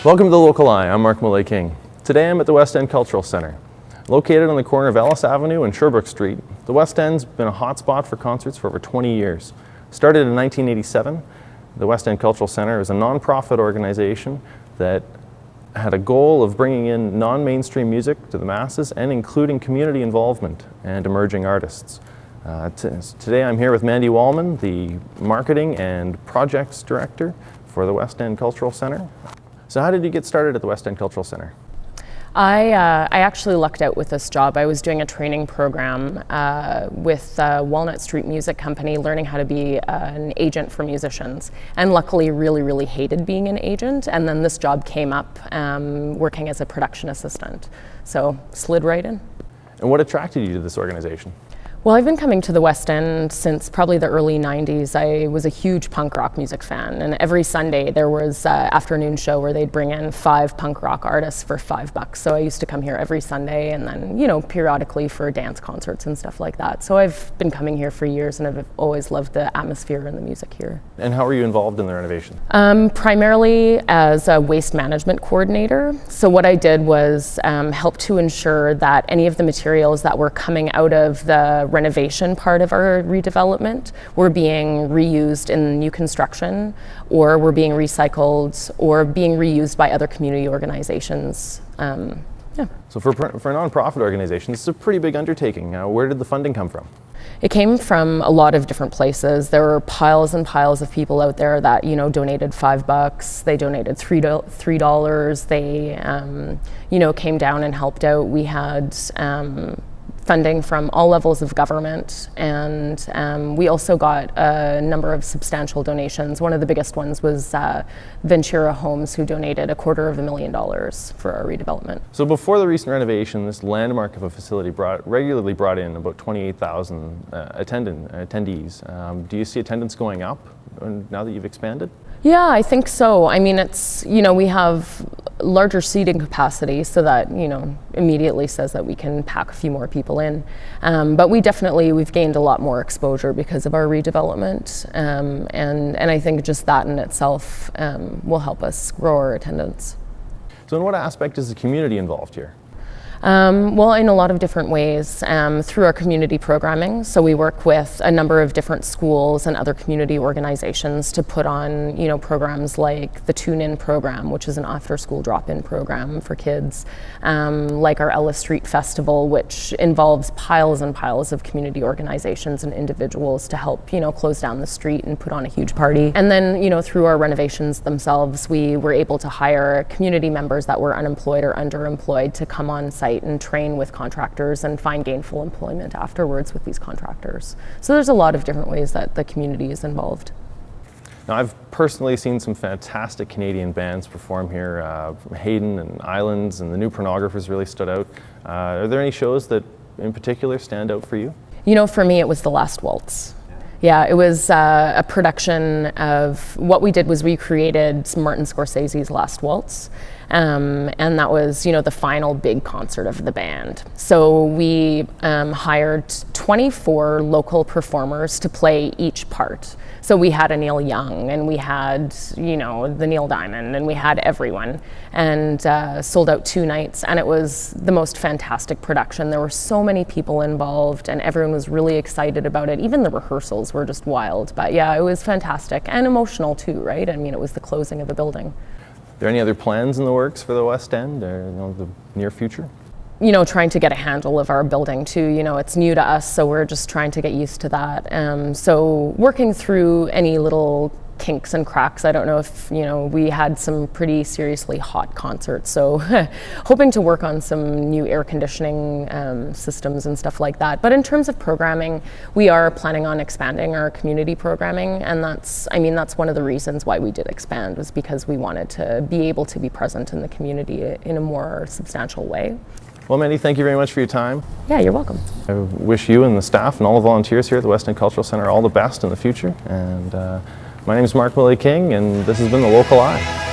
Welcome to the Local Eye. I'm Marc Molet-King. Today I'm at the West End Cultural Centre. Located on the corner of Ellis Avenue and Sherbrooke Street, the West End's been a hotspot for concerts for over 20 years. Started in 1987, the West End Cultural Centre is a non-profit organization that had a goal of bringing in non-mainstream music to the masses and including community involvement and emerging artists. Today I'm here with Mandy Wallmann, the Marketing and Projects Director for the West End Cultural Centre. So how did you get started at the West End Cultural Centre? I actually lucked out with this job. I was doing a training program with Walnut Street Music Company, learning how to be an agent for musicians, and luckily really hated being an agent, and then this job came up working as a production assistant. So slid right in. And what attracted you to this organization? Well, I've been coming to the West End since probably the early 90s. I was a huge punk rock music fan, and every Sunday there was an afternoon show where they'd bring in 5 punk rock artists for $5. So I used to come here every Sunday, and then, you know, periodically for dance concerts and stuff like that. So I've been coming here for years, and I've always loved the atmosphere and the music here. And how were you involved in the renovation? Primarily as a waste management coordinator. So what I did was help to ensure that any of the materials that were coming out of the renovation part of our redevelopment were being reused in new construction, or were being recycled, or being reused by other community organizations. So for a non-profit organization, this is a pretty big undertaking. Where did the funding come from? It came from a lot of different places. There were piles and piles of people out there that, you know, donated $5. They donated $3. They, you know, came down and helped out. We had funding from all levels of government, and we also got a number of substantial donations. One of the biggest ones was Ventura Homes, who donated $250,000 for our redevelopment. So before the recent renovation, this landmark of a facility regularly brought in about 28,000 attendees. Do you see attendance going up now that you've expanded? Yeah, I think so. I mean, it's, you know, we have larger seating capacity, so that, you know, immediately says that we can pack a few more people in. But we've gained a lot more exposure because of our redevelopment. And I think just that in itself will help us grow our attendance. So in what aspect is the community involved here? Well, in a lot of different ways, through our community programming. So we work with a number of different schools and other community organizations to put on, you know, programs like the Tune-In program, which is an after-school drop-in program for kids, like our Ellis Street Festival, which involves piles and piles of community organizations and individuals to help, you know, close down the street and put on a huge party. And then, you know, through our renovations themselves, we were able to hire community members that were unemployed or underemployed to come on site and train with contractors and find gainful employment afterwards with these contractors. So there's a lot of different ways that the community is involved. Now, I've personally seen some fantastic Canadian bands perform here. Hayden and Islands and the New Pornographers really stood out. Are there any shows that in particular stand out for you? You know, for me it was The Last Waltz. Yeah, it was a production of, what we did was we created Martin Scorsese's Last Waltz. And that was, you know, the final big concert of the band. So we hired 24 local performers to play each part. So we had a Neil Young, and we had, you know, the Neil Diamond, and we had everyone, and sold out 2 nights, and it was the most fantastic production. There were so many people involved, and everyone was really excited about it. Even the rehearsals were just wild, but yeah, it was fantastic and emotional too, right? I mean, it was the closing of a building. Are there any other plans in the works for the West End, or, you know, the near future? You know, trying to get a handle of our building too. You know, it's new to us, so we're just trying to get used to that. So working through any little kinks and cracks. I don't know if, you know, we had some pretty seriously hot concerts, so hoping to work on some new air conditioning systems and stuff like that. But in terms of programming, we are planning on expanding our community programming, and that's one of the reasons why we did expand, was because we wanted to be able to be present in the community in a more substantial way. Well, Mandy, thank you very much for your time. Yeah, you're welcome. I wish you and the staff and all the volunteers here at the West End Cultural Centre all the best in the future. And my name is Marc Molet-King, and this has been The Local Eye.